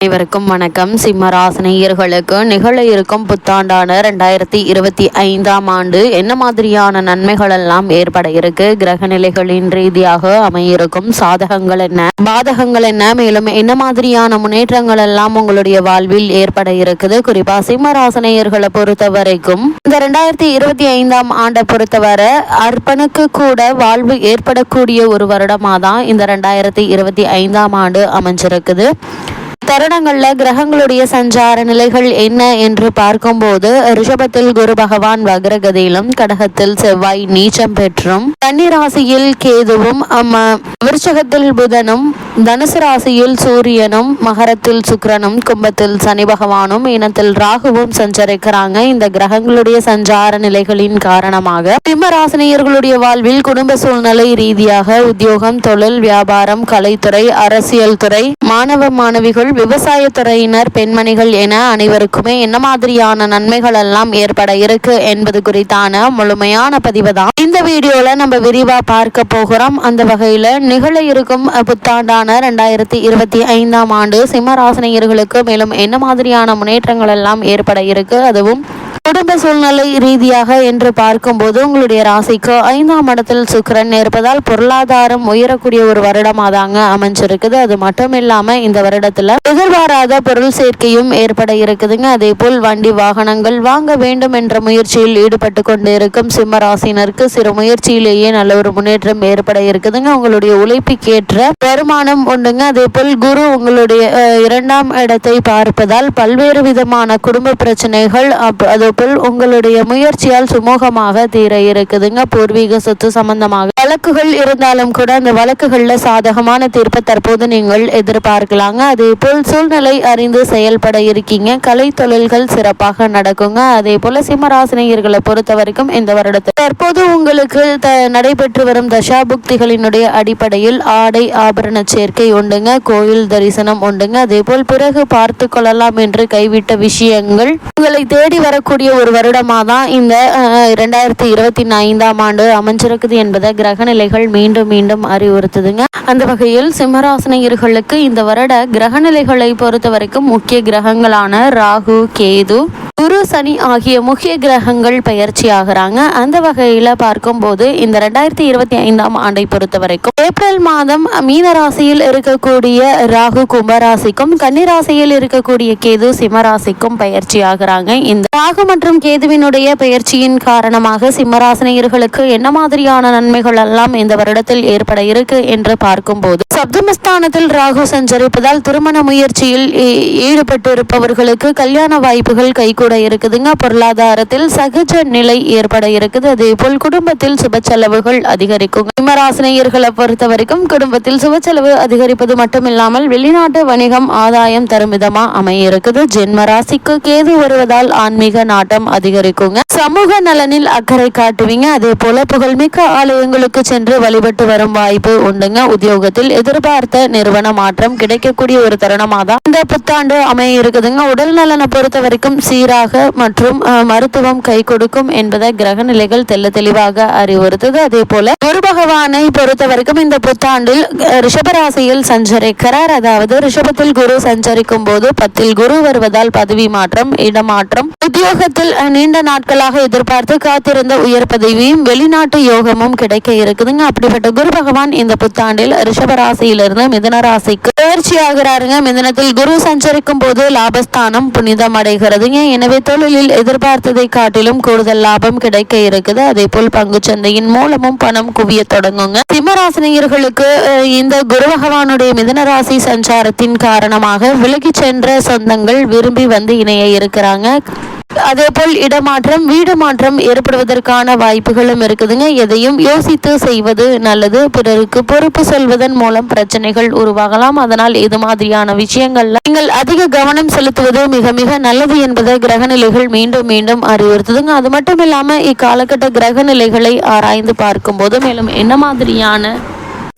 அனைவருக்கும் வணக்கம். சிம்மராசினியர்களுக்கு நிகழ இருக்கும் புத்தாண்டான 2025ஆம் ஆண்டு என்ன மாதிரியான நன்மைகள் எல்லாம் ஏற்பட இருக்கு, கிரக நிலைகளின் ரீதியாக அமையிருக்கும் சாதகங்கள் என்ன, பாதகங்கள் என்ன, மேலும் என்ன மாதிரியான முன்னேற்றங்கள் எல்லாம் உங்களுடைய வாழ்வில் ஏற்பட இருக்குது. குறிப்பா சிம்மராசினியர்களை பொறுத்த வரைக்கும் இந்த 2025ஆம் ஆண்டை பொறுத்தவரை அர்ப்பனுக்கு கூட வாழ்வு ஏற்படக்கூடிய ஒரு வருடமாக தான் இந்த 2025ஆம் ஆண்டு அமைஞ்சிருக்குது. தருணங்கள்ல கிரகங்களுடைய சஞ்சார நிலைகள் என்ன என்று பார்க்கும்போது ரிஷபத்தில் குரு பகவான் வக்ரகதியிலும், கடகத்தில் செவ்வாய் நீச்சம் பெற்றும், கன்னி ராசியில் கேதுவும், விருச்சகத்தில் புதனும், தனுசு ராசியில் சூரியனும், மகரத்தில் சுக்கிரனும், கும்பத்தில் சனி பகவானும், இனத்தில் ராகுவும் சஞ்சரிக்கிறாங்க. இந்த கிரகங்களுடைய சஞ்சார நிலைகளின் காரணமாக சிம்ம ராசினியர்களுடைய வாழ்வில் குடும்ப சூழ்நிலை ரீதியாக உத்தியோகம், தொழில், வியாபாரம், கலைத்துறை, அரசியல் துறை, மாணவ மாணவிகள், விவசாயத்துறையினர், பெண்மணிகள் என அனைவருக்குமே என்ன மாதிரியான நன்மைகள் எல்லாம் ஏற்பட இருக்கு என்பது குறித்தான முழுமையான பதிவு தான் இந்த வீடியோல நம்ம விரிவா பார்க்க போகிறோம். அந்த வகையில நிகழ இருக்கும் புத்தாண்டான 2025ஆம் ஆண்டு சிம்மராசினியர்களுக்கு மேலும் என்ன மாதிரியான முன்னேற்றங்கள் எல்லாம் ஏற்பட இருக்கு, அதுவும் குடும்ப சூழ்நிலை ரீதியாக என்று பார்க்கும்போது உங்களுடைய ராசிக்கு 5ஆம் இடத்தில் சுக்கிரன் இருப்பதால் பொருளாதாரம் உயரக்கூடிய ஒரு வருடமாக தாங்க அமைஞ்சிருக்குது. அது மட்டும் இல்லாம இந்த வருடத்துல எதிர்பாராத பொருள் சேர்க்கையும் ஏற்பட இருக்குதுங்க. அதே போல் வண்டி வாகனங்கள் வாங்க வேண்டும் என்ற முயற்சியில் ஈடுபட்டு கொண்டு இருக்கும் சிம்ம ராசினருக்கு சிறு முயற்சியிலேயே நல்ல ஒரு முன்னேற்றம் ஏற்பட இருக்குதுங்க. உங்களுடைய உழைப்புக்கேற்ற வருமானம் உண்டுங்க. அதே போல் குரு உங்களுடைய 2ஆம் இடத்தை பார்ப்பதால் பல்வேறு விதமான குடும்ப பிரச்சனைகள் அதேபோல் உங்களுடைய முயற்சியால் சுமூகமாக தீர இருக்குதுங்க. பூர்வீக சொத்து சம்பந்தமாக வழக்குகள் இருந்தாலும் கூட அந்த வழக்குகள்ல சாதகமான தீர்ப்பை தற்போது நீங்கள் எதிர்பார்க்கலாங்க. அதே போல் சூழ்நிலை அறிந்து செயல்பட இருக்கீங்க. கலை தொழில்கள் சிறப்பாக நடக்குங்க. அதே போல சிம்மராசினியர்களை பொறுத்த வரைக்கும் இந்த வருடத்தில் தற்போது உங்களுக்கு நடைபெற்று வரும் தசாபுக்திகளினுடைய அடிப்படையில் ஆடை ஆபரண சேர்க்கை உண்டுங்க. கோயில் தரிசனம் உண்டுங்க. அதே போல் பிறகு பார்த்து கொள்ளலாம் என்று கைவிட்ட விஷயங்கள் உங்களை தேடி வரக்கூடிய ஒரு வருடமாக தான் இந்த 2025ஆம் ஆண்டு அமைஞ்சிருக்குது என்பதை கிரக நிலைகள் மீண்டும் மீண்டும் அறிவுறுத்துதுங்க. அந்த வகையில் சிம்மராசினியர்களுக்கு இந்த வருட கிரக நிலைகளை பொறுத்த வரைக்கும் முக்கிய கிரகங்களான ராகு, கேது, குரு, சனி ஆகிய முக்கிய கிரகங்கள் பயிற்சி ஆகிறாங்க. அந்த வகையில பார்க்கும்போது இந்த 2025ஆம் ஆண்டை பொறுத்த வரைக்கும் ஏப்ரல் மாதம் மீன ராசியில் இருக்கக்கூடிய ராகு கும்பராசிக்கும், கன்னிராசியில் இருக்கக்கூடிய கேது சிம்மராசிக்கும் பயிற்சி ஆகிறாங்க. இந்த ராகு மற்றும் கேதுவினுடைய பயிற்சியின் காரணமாக சிம்மராசினியர்களுக்கு என்ன மாதிரியான நன்மைகள் எல்லாம் இந்த வருடத்தில் ஏற்பட இருக்கு என்று பார்க்கும்போது சப்தமஸ்தானத்தில் ராகு சஞ்சரிப்பதால் திருமண முயற்சியில் ஈடுபட்டு இருப்பவர்களுக்கு கல்யாண வாய்ப்புகள் கைகூட இருக்குதுங்க. பொருளாதாரத்தில் சகஜ நிலை ஏற்பட இருக்குது. அதே போல் குடும்பத்தில் சுப செலவுகள் அதிகரிக்கும். சிம்மராசினியர்களை பொறுத்த வரைக்கும் குடும்பத்தில் சுப செலவு அதிகரிப்பது மட்டுமில்லாமல் வெளிநாட்டு வணிகம் ஆதாயம் தரும் விதமா அமைய இருக்குது. ஜென்ம ராசிக்கு கேது வருவதால் ஆன்மீக நாட்டம் அதிகரிக்குங்க. சமூக நலனில் அக்கறை காட்டுவீங்க. அதே போல புகழ்மிக்க ஆலயங்களுக்கு சென்று வழிபட்டு வரும் வாய்ப்பு உண்டுங்க. உத்தியோகத்தில் எதிர்பார்த்த நிறுவன மாற்றம் கிடைக்கக்கூடிய ஒரு தருணமாக தான் இந்த புத்தாண்டு அமைய இருக்குதுங்க. உடல் நலனை பொறுத்த வரைக்கும் சீராக மற்றும் மருத்துவம் கை கொடுக்கும் என்பதை கிரக நிலைகள் தெளிவாக அறிவுறுத்துது. அதே போல குரு பகவானை பொறுத்த வரைக்கும் இந்த புத்தாண்டில் ரிஷபராசியில் சஞ்சரிக்கிறார். அதாவது ரிஷபத்தில் குரு சஞ்சரிக்கும் போது 10ல் குரு வருவதால் பதவி மாற்றம், இடமாற்றம், உத்தியோகத்தில் நீண்ட நாட்களாக எதிர்பார்த்து காத்திருந்த உயர் பதவியும் வெளிநாட்டு யோகமும் கிடைக்க இருக்குதுங்க. அப்படிப்பட்ட குரு பகவான் இந்த புத்தாண்டில் ரிஷபராசியிலிருந்து மிதுன ராசிக்கு பயிற்சி ஆகிறாருங்க. மிதுனத்தில் குரு சஞ்சரிக்கும் போது லாபஸ்தானம் புனிதம் அடைகிறதுங்க. எனவே தொழிலில் எதிர்பார்த்ததை காட்டிலும் கூடுதல் லாபம் கிடைக்க இருக்குது. அதே போல் பங்கு சந்தையின் மூலமும் பணம் குவிய தொடங்குங்க. சிம்மராசினியர்களுக்கு இந்த குரு பகவானுடைய மிதுன ராசி சஞ்சாரத்தின் காரணமாக விலகி சென்ற சொந்தங்கள் விரும்பி வந்து இணைய இருக்கிறாங்க. அதே போல் இடமாற்றம், வீடு மாற்றம் ஏற்படுவதற்கான வாய்ப்புகளும் இருக்குதுங்க. எதையும் யோசித்து செய்வது நல்லது. பிறருக்கு பொறுப்பு சொல்வதன் மூலம் பிரச்சனைகள் உருவாகலாம். அதனால் இது மாதிரியான விஷயங்கள்ல நீங்கள் அதிக கவனம் செலுத்துவது மிக மிக நல்லது என்பதை கிரக நிலைகள் மீண்டும் மீண்டும் அறிவுறுத்துதுங்க. அது மட்டும் இல்லாம இக்காலகட்ட கிரக நிலைகளை ஆராய்ந்து பார்க்கும் போது மேலும் என்ன மாதிரியான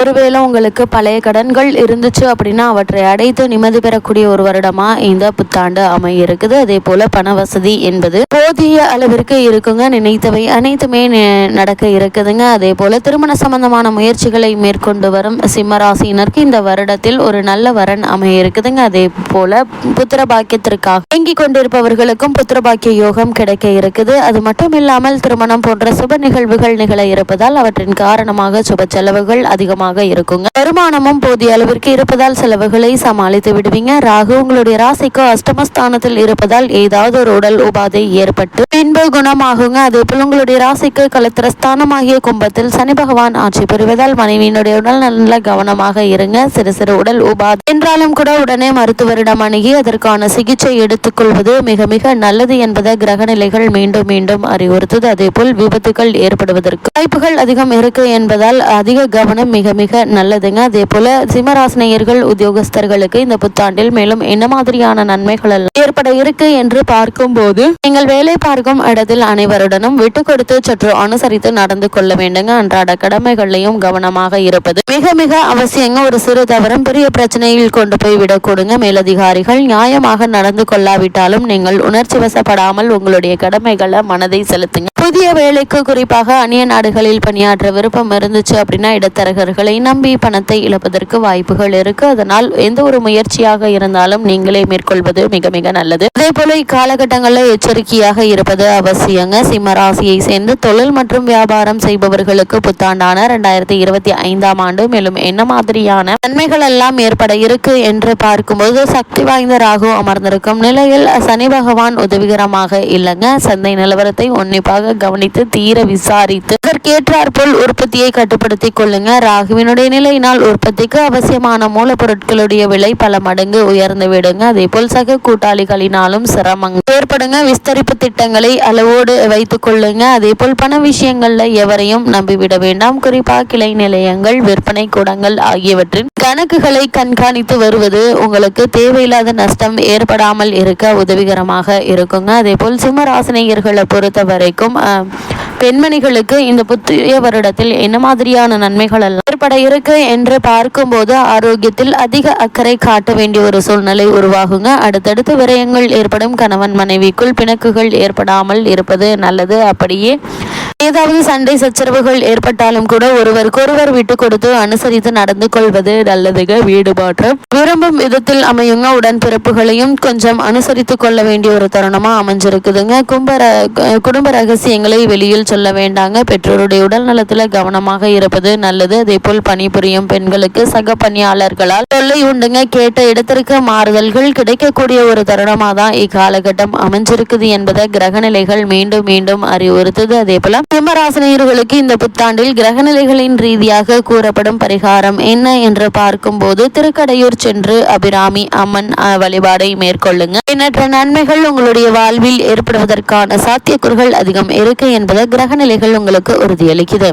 ஒருவேளை உங்களுக்கு பழைய கடன்கள் இருந்துச்சு அப்படின்னா அவற்றை அடைத்து நிம்மதி பெறக்கூடிய ஒரு வருடமா இந்த புத்தாண்டு அமையிருக்குது. அதே போல பண வசதி என்பது போதிய அளவிற்கு இருக்குங்க. நினைத்தவை அனைத்துமே நடக்க இருக்குதுங்க. அதே போல திருமண சம்பந்தமான முயற்சிகளை மேற்கொண்டு வரும் சிம்மராசினருக்கு இந்த வருடத்தில் ஒரு நல்ல வரன் அமைய இருக்குதுங்க. அதே போல புத்திர பாக்கியத்திற்காக இயங்கிக் கொண்டிருப்பவர்களுக்கும் புத்திர பாக்கிய யோகம் கிடைக்க இருக்குது. அது மட்டும் இல்லாமல் திருமணம் போன்ற சுப நிகழ்வுகள் நிகழ இருப்பதால் அவற்றின் காரணமாக சுப செலவுகள் அதிகமாக இருக்குங்க. வருமானமும் போதிய அளவிற்கு இருப்பதால் செலவுகளை சமாளித்து விடுவீங்க. ராகு உங்களுடைய ராசிக்கு அஷ்டமஸ்தானத்தில் இருப்பதால் ஏதாவது ஒரு உடல் உபாதை ஏற்பட்டு பின்பு குணமாகுங்க. அதே போல் உங்களுடைய ராசிக்கு கலத்திரஸ்தானமாகிய கும்பத்தில் சனி பகவான் ஆட்சி பெறுவதால் மனைவியினுடைய உடல் நல்ல கவனமாக இருங்க. சிறு சிறு உடல் உபாதை என்றாலும் கூட உடனே மருத்துவரிடம் அணுகி அதற்கான சிகிச்சை எடுத்துக்கொள்வது மிக மிக நல்லது என்பதை கிரகநிலைகள் மீண்டும் மீண்டும் அறிவுறுத்துது. அதே போல் விபத்துகள் ஏற்படுவதற்கு வாய்ப்புகள் அதிகம் இருக்கு என்பதால் அதிக கவனம் மிக மிக நல்லதுங்க. அதே போல சிம்மராசினியர்கள் உத்தியோகஸ்தர்களுக்கு இந்த புத்தாண்டில் மேலும் என்ன மாதிரியான நன்மைகள் எல்லாம் ஏற்பட இருக்கு என்று பார்க்கும் போது நீங்கள் வேலை பார்க்கும் இடத்தில் அனைவருடனும் விட்டு கொடுத்து சற்று அனுசரித்து நடந்து கொள்ள வேண்டுங்க. அன்றாட கடமைகளையும் கவனமாக இருப்பது மிக மிக அவசியங்க. ஒரு சிறு தவறும் பெரிய பிரச்சனையில் கொண்டு போய் விடக்கூடுங்க. மேலதிகாரிகள் நியாயமாக நடந்து கொள்ளாவிட்டாலும் நீங்கள் உணர்ச்சி வசப்படாமல் உங்களுடைய கடமைகளை மனதை செலுத்துங்க. புதிய வேலைக்கு குறிப்பாக அந்நிய நாடுகளில் பணியாற்ற விருப்பம் இருந்துச்சு அப்படின்னா இடத்தரகர்களை நம்பி பணத்தை இழப்பதற்கு வாய்ப்புகள் இருக்கு. அதனால் எந்த ஒரு முயற்சியாக இருந்தாலும் நீங்களே மேற்கொள்வது மிக மிக நல்லது. அதே போல இக்காலகட்டங்களில் எச்சரிக்கையாக இருப்பது அவசியங்க. சிம்ம ராசியை சேர்ந்து தொழில் மற்றும் வியாபாரம் செய்பவர்களுக்கு புத்தாண்டான 2025ஆம் ஆண்டு மேலும் என்ன மாதிரியான நன்மைகள் எல்லாம் ஏற்பட இருக்கு என்று பார்க்கும்போது சக்தி வாய்ந்த ராகு அமர்ந்திருக்கும் நிலையில் சனி பகவான் உதவிகரமாக இல்லைங்க. சந்தை நிலவரத்தை உன்னிப்பாக கவனித்து தீர விசாரித்து அதற்கேற்றாற்போல் உற்பத்தியை கட்டுப்படுத்தி கொள்ளுங்க. ராகுவினுடைய நிலையினால் உற்பத்திக்கு அவசியமான மூலப்பொருட்களுடைய விலை பல மடங்கு உயர்ந்து விடுங்க. அதே போல் சக கூட்டாளிகளினாலும் சிரமங்கள் ஏற்படுங்க. விஸ்தரிப்பு திட்டங்களை அளவோடு வைத்துக் கொள்ளுங்க. அதே போல் பண விஷயங்கள்ல எவரையும் நம்பிவிட வேண்டாம். குறிப்பாக கிளை நிலையங்கள் விற்பனை கூடங்கள் ஆகியவற்றின் கணக்குகளை கண்காணித்து வருவது உங்களுக்கு தேவையில்லாத நஷ்டம் ஏற்படாமல் இருக்க உதவிகரமாக இருக்குங்க. அதே போல் சிம்மராசினியர்களை பொறுத்த வரைக்கும் பெண்மணிகளுக்கு இந்த புதிய வருடத்தில் என்ன மாதிரியான நன்மைகள் எல்லாம் ஏற்பட இருக்கு என்று பார்க்கும்போது ஆரோக்கியத்தில் அதிக அக்கறை காட்ட வேண்டிய ஒரு சூழ்நிலை உருவாகுங்க. அடுத்தடுத்து விரயங்கள் ஏற்படும். கணவன் மனைவிக்குள் பிணக்குகள் ஏற்படாமல் இருப்பது நல்லது. அப்படியே ஏதாவது சண்டை சச்சரவுகள் ஏற்பட்டாலும் கூட ஒருவருக்கொருவர் விட்டு கொடுத்து அனுசரித்து நடந்து கொள்வது நல்லதுங்க. வீடு மாற்றம் விரும்பும் விதத்தில் அமையுங்க. உடன்பிறப்புகளையும் கொஞ்சம் அனுசரித்து கொள்ள வேண்டிய ஒரு தருணமா அமைஞ்சிருக்குதுங்க. குடும்ப ரகசியங்களை வெளியில் சொல்ல வேண்டாங்க. பெற்றோருடைய உடல் நலத்துல கவனமாக இருப்பது நல்லது. அதே போல் பணிபுரியும் பெண்களுக்கு சக பணியாளர்களால் தொல்லை உண்டுங்க. கேட்ட இடத்திற்கு மாறுதல்கள் கிடைக்கக்கூடிய ஒரு தருணமா தான் இக்காலகட்டம் அமைஞ்சிருக்குது என்பதை கிரகநிலைகள் மீண்டும் மீண்டும் அறிவுறுத்துது. அதே போல சிம்மராசினியர்களுக்கு இந்த புத்தாண்டில் கிரகநிலைகளின் ரீதியாக கூறப்படும் பரிகாரம் என்ன என்று பார்க்கும் போது திருக்கடையூர் சென்று அபிராமி அம்மன் வழிபாடை மேற்கொள்ளுங்க. எண்ணற்ற நன்மைகள் உங்களுடைய வாழ்வில் ஏற்படுவதற்கான சாத்தியக்கூறுகள் அதிகம் இருக்கு என்பதை கிரகநிலைகள் உங்களுக்கு உறுதியளிக்குது.